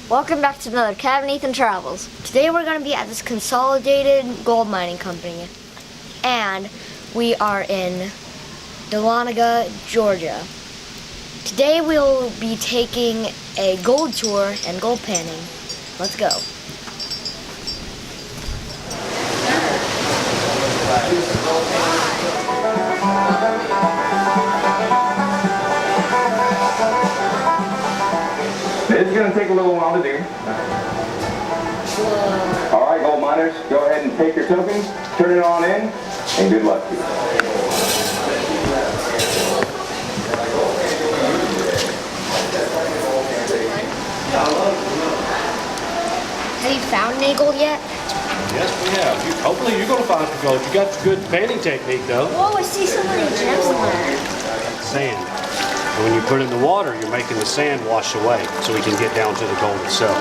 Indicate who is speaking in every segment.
Speaker 1: Welcome back to another Cabin Ethan Travels. Today we're going to be at this Consolidated Gold Mining Company, and we are in Dahlonega, Georgia. Today we'll be taking a gold tour and gold panning. Let's go.
Speaker 2: It's going to take a little while to do. All right, gold miners, go ahead and take your tokens, turn it on in, and good luck to you.
Speaker 1: Have you found any gold yet?
Speaker 3: Yes, we have. Hopefully you're going to find some gold. You got the good panning technique, though.
Speaker 1: Whoa, I see so many gems in there.
Speaker 3: Sand. And when you put it in the water, you're making the sand wash away so we can get down to the gold itself.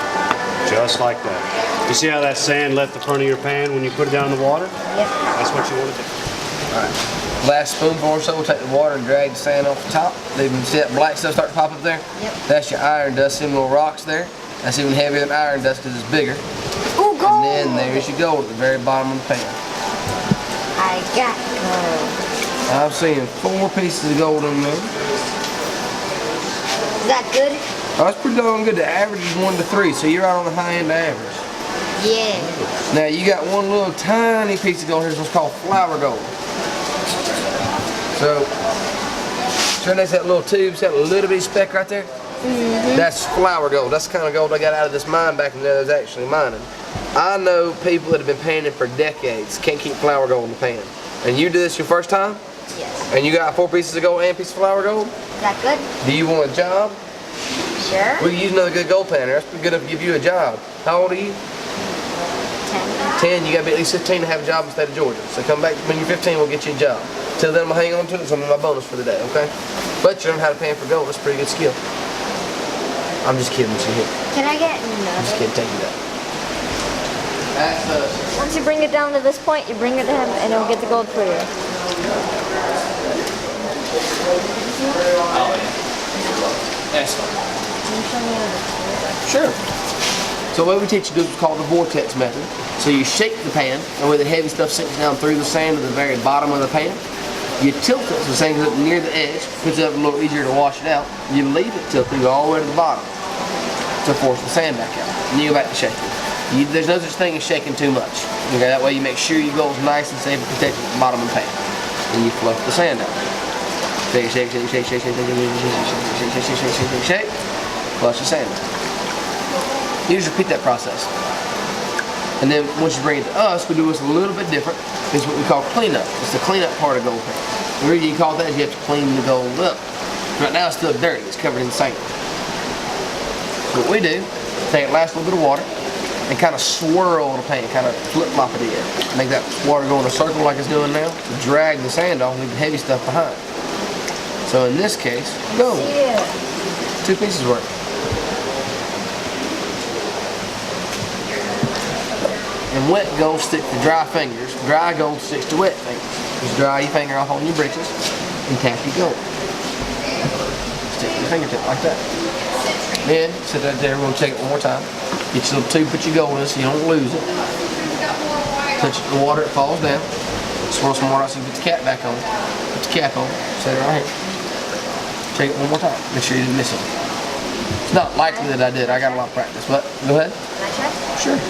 Speaker 3: Just like that. You see how that sand left the front of your pan when you put it down in the water?
Speaker 1: Yep.
Speaker 3: That's what you want to do.
Speaker 4: Alright. Last spoonful or so, we'll take the water and drag the sand off the top. You can see that black stuff start to pop up there?
Speaker 1: Yep.
Speaker 4: That's your iron dust, them little rocks there. That's even heavier than iron dust because it's bigger.
Speaker 1: Ooh, gold!
Speaker 4: And then there's your gold at the very bottom of the pan.
Speaker 1: I got gold.
Speaker 4: I'm seeing 4 pieces of gold in there.
Speaker 1: Is that good?
Speaker 4: Oh, that's pretty darn good. The average is 1 to 3, so you're right on the high end average.
Speaker 1: Yeah.
Speaker 4: Now you got one little tiny piece of gold here. It's what's called flour gold. So, turn next to that little tube, see that little bitty speck right there? Mm-hmm. That's flour gold. That's the kind of gold I got out of this mine back in there that was actually mining. I know people that have been panning for decades can't keep flour gold in the pan. And you do this your first time?
Speaker 1: Yes.
Speaker 4: And you got 4 pieces of gold and a piece of flour gold?
Speaker 1: Is that good?
Speaker 4: Do you want a job?
Speaker 1: Sure.
Speaker 4: We can use another good gold panner. That's pretty good enough to give you a job. How old are you? 10. 10. You got to be at least 15 to have a job in the state of Georgia. So come back when you're 15, we'll get you a job. Till then, I'm going to hang on to it. It's going to be my bonus for the day, okay? But you learn how to pan for gold. That's a pretty good skill. I'm just kidding with you here.
Speaker 1: Can I get another?
Speaker 4: I'm just kidding. Take you that. That's
Speaker 1: Once you bring it down to this point, you bring it to him and he'll get the gold for you.
Speaker 4: Sure. So what we teach you to do is called the Vortex Method. So you shake the pan, and where the heavy stuff sinks down through the sand to the very bottom of the pan, you tilt it so the sand goes up near the edge, puts it up a little easier to wash it out. You leave it tilted, go all the way to the bottom to force the sand back out. And you go back to shaking. There's no such thing as shaking too much. Okay, that way you make sure your gold's nice and safe and protected at the bottom of the pan. And you fluff the sand out. Shake, shake, shake, shake, shake, shake, shake, shake, shake, shake, shake, shake, shake, shake, flush the sand out. You just repeat that process. And then once you bring it to us, we do this a little bit different. It's what we call cleanup. It's the cleanup part of gold pan. The reason you call it that is you have to clean the gold up. Right now it's still dirty. It's covered in sand. So what we do, take a last little bit of water and kind of swirl the pan, kind of flip-flop it in. Make that water go in a circle like it's doing now. Drag the sand off and leave the heavy stuff behind. So in this case, gold. 2 pieces worth. And wet gold sticks to dry fingers. Dry gold sticks to wet fingers. Just dry your finger off on your britches and tap your gold. Stick your fingertip like that. Then sit right there. We're going to check it one more time. Get your little tube, put your gold in so you don't lose it. Touch it in the water, it falls down. Swirl some water out so you put the cap back on. Put the cap on. Set it right here. Check it one more time. Make sure you didn't miss it. It's not likely that I did. I got a lot of practice. But go ahead.
Speaker 1: Can I try?
Speaker 4: Sure.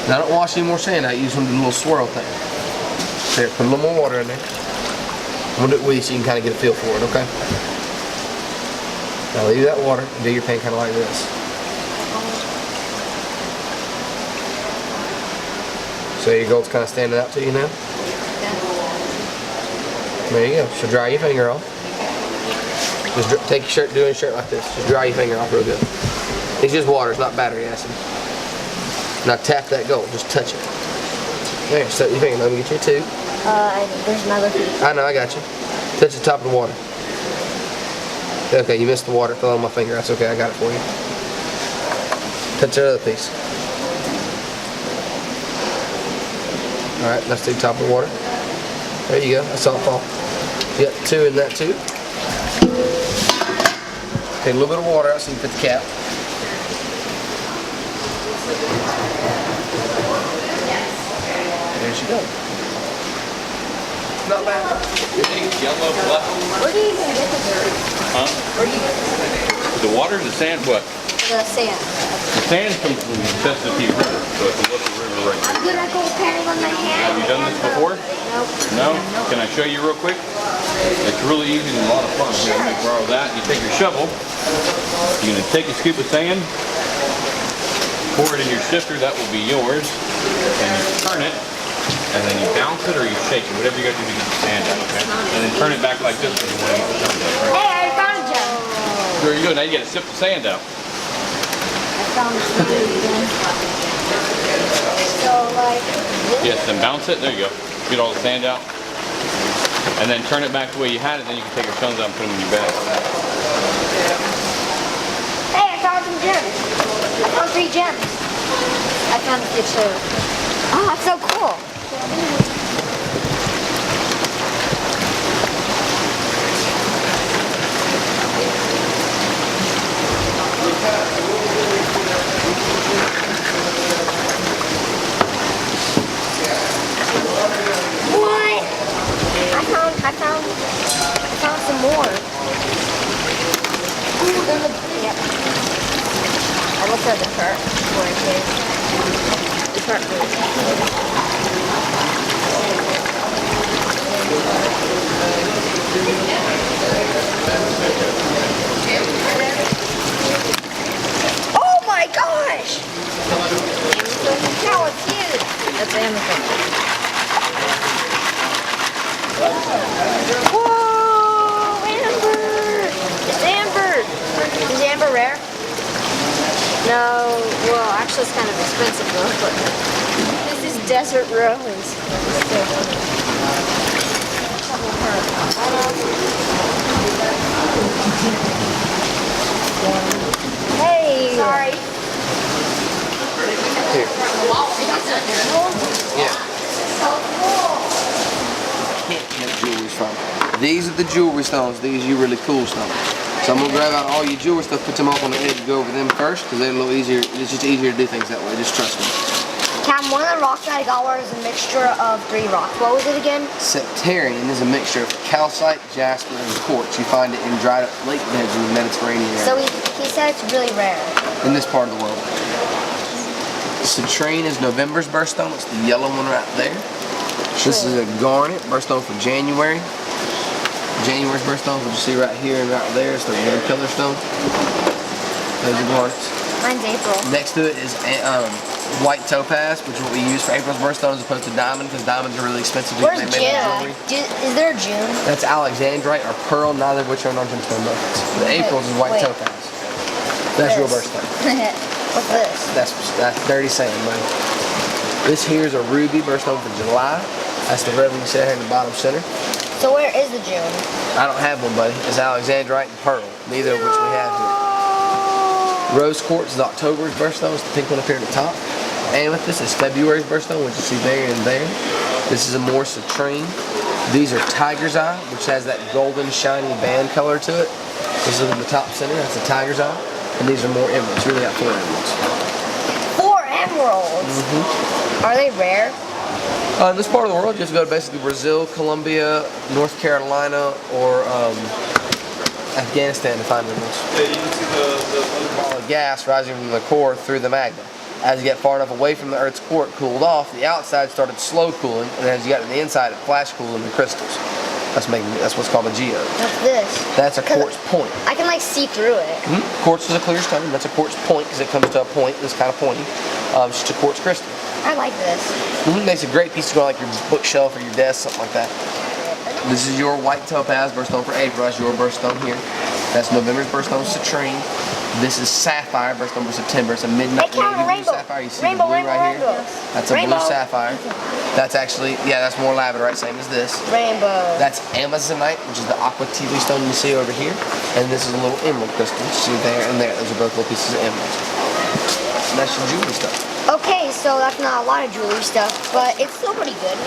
Speaker 4: Now don't wash any more sand out. Use one of the little swirl thing. There, put a little more water in there. I'm going to do it with you so you can kind of get a feel for it, okay? Now leave that water and do your pan kind of like this. So your gold's kind of standing out to you now? There you go. So dry your finger off. Just take your shirt, do your shirt like this. Just dry your finger off real good. It's just water, it's not battery acid. Now tap that gold, just touch it. There, set your finger. Let me get you a tube.
Speaker 1: There's another piece.
Speaker 4: I know, I got you. Touch the top of the water. Okay, you missed the water. It fell on my finger. That's okay, I got it for you. Touch that other piece. Alright, let's do top of the water. There you go, I saw it fall. You got 2 in that too. Take a little bit of water out so you can put the cap. There she goes. Not bad.
Speaker 5: Yellow what?
Speaker 1: Where do you even get the dirt?
Speaker 5: Huh?
Speaker 1: Where do you get the dirt?
Speaker 5: The water, the sand, what?
Speaker 1: The sand.
Speaker 5: The sand comes from the Chesapeake River, so it's a local river right
Speaker 1: I'm
Speaker 5: here.
Speaker 1: good at gold panning on my hand.
Speaker 5: Have you done this before?
Speaker 1: Nope.
Speaker 5: No? Can I show you real quick? It's really easy and a lot of fun. Here, let me borrow that. You take your shovel. You're going to take a scoop of sand, pour it in your sifter. That will be yours. And you turn it, and then you bounce it or you shake it, whatever you got to do to get the sand out, okay? And then turn it back like this when you want to get the sand out, right?
Speaker 1: Hey, I found a gem.
Speaker 5: There you go. Now you got to sip the sand out.
Speaker 1: I found a sand again. So, like,
Speaker 5: Yes, then bounce it. There you go. Get all the sand out. And then turn it back the way you had it. Then you can take your stones out and put them in your bag.
Speaker 1: hey, I found some gems. I found 3 gems. I found a fish too. Oh, that's so cool. What? I found some more. Ooh, there's a, yep. I looked at the chart where it is. The chart oh my gosh! That was huge. That's Amazon. Whoa! Amber! It's amber! Is amber rare? No, well, actually it's kind of expensive though, but this is desert rose. Hey! Sorry.
Speaker 4: Here. Yeah. Can't make jewelry from. These are the jewelry stones. These are your really cool stones. So I'm gonna grab out all your jewelry stuff, put them up on the edge, go over them first, because they're a little easier. It's just easier to do things that way. Just trust me.
Speaker 1: Cam, one of the rocks that I got was a mixture of 3 rocks. What was it again?
Speaker 4: Septarian is a mixture of calcite, jasper, and quartz. You find it in dried up lake beds in the Mediterranean area.
Speaker 1: So he said it's really rare.
Speaker 4: In this part of the world. Citrine is November's birthstone. It's the yellow one right there. This is a garnet, birthstone for January. January's birthstones, which you see right here and right there. It's the red color stone. Those are garnets.
Speaker 1: Mine's April.
Speaker 4: Next to it is white topaz, which is what we use for April's birthstone as opposed to diamond, because diamonds are really expensive to
Speaker 1: Where's
Speaker 4: get made into
Speaker 1: June?
Speaker 4: jewelry.
Speaker 1: Is there a June?
Speaker 4: That's alexandrite or pearl, neither of which are an Argentine buckets. The April's is white
Speaker 1: wait.
Speaker 4: topaz. That's your
Speaker 1: This.
Speaker 4: birthstone.
Speaker 1: What's this?
Speaker 4: That's dirty sand, buddy. This here is a ruby birthstone for July. That's the red one you see here in the bottom center.
Speaker 1: So where is the June?
Speaker 4: I don't have one, buddy. It's alexandrite and pearl, neither of which we have here. Rose quartz is October's birthstone. It's the pink one up here at the top. Amethyst is February's birthstone, which you see there and there. This is a more citrine. These are tiger's eye, which has that golden shiny band color to it. This is in the top center. That's a tiger's eye. And these are more emeralds. You really got 4 emeralds.
Speaker 1: 4 emeralds? Are they rare?
Speaker 4: In this part of the world, you have to go to basically Brazil, Colombia, North Carolina, or Afghanistan to find emeralds. Yeah, you can see the ball of gas rising from the core through the magma. As you get far enough away from the Earth's core, it cooled off. The outside started slow cooling, and as you got to the inside, it flash cooled into crystals. That's what's called a geode.
Speaker 1: What's this?
Speaker 4: That's a quartz point.
Speaker 1: I can like see through it.
Speaker 4: Quartz is a clear stone. That's a quartz point because it comes to a point that's kind of pointy. It's just a quartz crystal.
Speaker 1: I like this.
Speaker 4: Makes a great piece to go on like your bookshelf or your desk, something like that. This is your white topaz birthstone for April. That's your birthstone here. That's November's birthstone, citrine. This is sapphire birthstone for September. It's a midnight
Speaker 1: Hey, Karen,
Speaker 4: navy blue
Speaker 1: rainbow.
Speaker 4: sapphire. You see
Speaker 1: Rainbow,
Speaker 4: the blue
Speaker 1: rainbow,
Speaker 4: right here?
Speaker 1: rainbow.
Speaker 4: That's a
Speaker 1: Rainbow.
Speaker 4: blue sapphire. That's actually, yeah, that's more labradorite, same as this.
Speaker 1: Rainbow.
Speaker 4: That's amazonite, which is the aqua tea stone you see over here. And this is a little emerald crystal. You see there and there. Those are both little pieces of emerald. And that's your jewelry stuff.
Speaker 1: Okay, so that's not a lot of jewelry stuff, but it's still pretty good.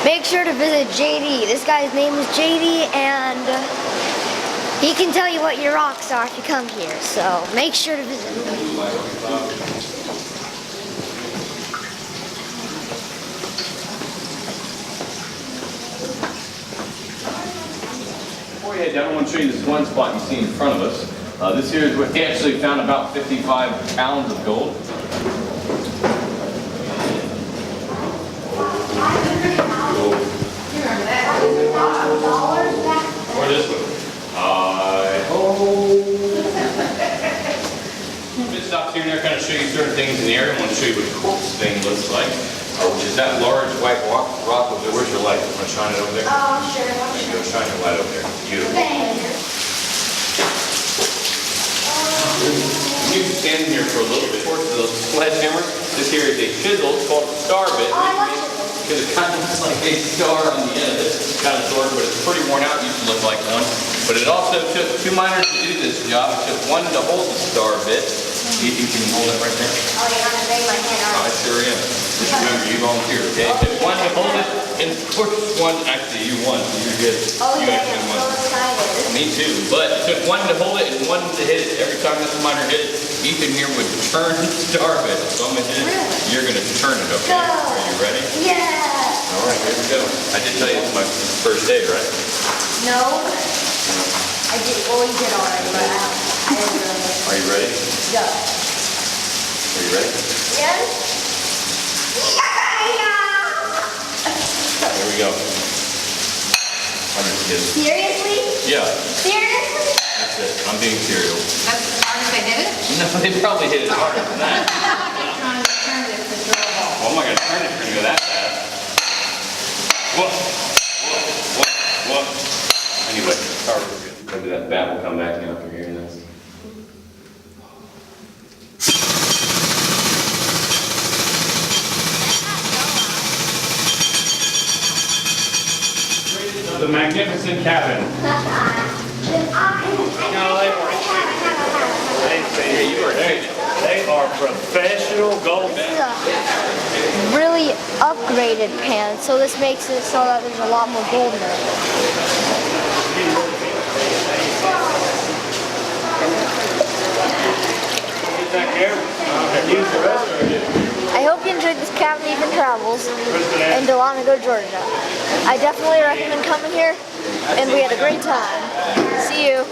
Speaker 1: make sure to visit JD. This guy's name is JD, and he can tell you what your rocks are if you come here. So make sure to visit.
Speaker 5: Before we head down, I want to show you this one spot you see in front of us. This here is where we actually found about 55 pounds of gold. Or this one. Just stop here and there, kind of show you certain things in the area. I want to show you what the quartz thing looks like, which is that large white rock over there. Where's your light? You want to shine it over there?
Speaker 1: Oh, sure.
Speaker 5: There you go, shine your light over there. Beautiful. You can stand in here for a little bit. Towards the sledgehammer, this here is a chisel. It's called a star bit. Because it kind of looks like a star on the end of it. It's kind of short, but it's pretty worn out. It used to look like one. But it also took 2 miners to do this job. It took one to hold the star bit. See if you can hold it right there.
Speaker 1: Oh, you're going to bang my hand out.
Speaker 5: I sure am. Just remember, you volunteered, okay? It took one to hold it, and of course one, actually you won, so you're good.
Speaker 1: Oh,
Speaker 5: You
Speaker 1: yeah,
Speaker 5: actually
Speaker 1: I'm
Speaker 5: won.
Speaker 1: so excited.
Speaker 5: Me too, but it took one to hold it and one to hit it. Every time this miner hit it, Ethan here would turn the star bit. So I'm going to hit it, you're going to turn it, okay?
Speaker 1: Go.
Speaker 5: Are you ready?
Speaker 1: Yeah.
Speaker 5: All right, here we go. I did tell you it's my first day, right?
Speaker 1: No. I did. Well, you did already, but I didn't really.
Speaker 5: Are you ready?
Speaker 1: Go.
Speaker 5: Are you ready?
Speaker 1: Yes.
Speaker 5: Here we go. I'm just kidding.
Speaker 1: Seriously?
Speaker 5: Yeah,
Speaker 1: Seriously?
Speaker 5: that's it. I'm being serial.
Speaker 6: That's as hard as they did it?
Speaker 5: No, they probably hit it harder than that.
Speaker 6: They're trying to turn it to drill a hole.
Speaker 5: Well, I'm not going to turn it if you're going to go that fast. Whoa, whoa, whoa, whoa. Anyway, maybe that bat will come back in after hearing this. The magnificent cabin.
Speaker 3: They are professional gold.
Speaker 1: This is a really upgraded pan, so this makes it so that there's a lot more gold in it. I hope you enjoyed this Captain Ethan Travels in Dahlonega, Georgia. I definitely recommend coming here, and we had a great time. See you.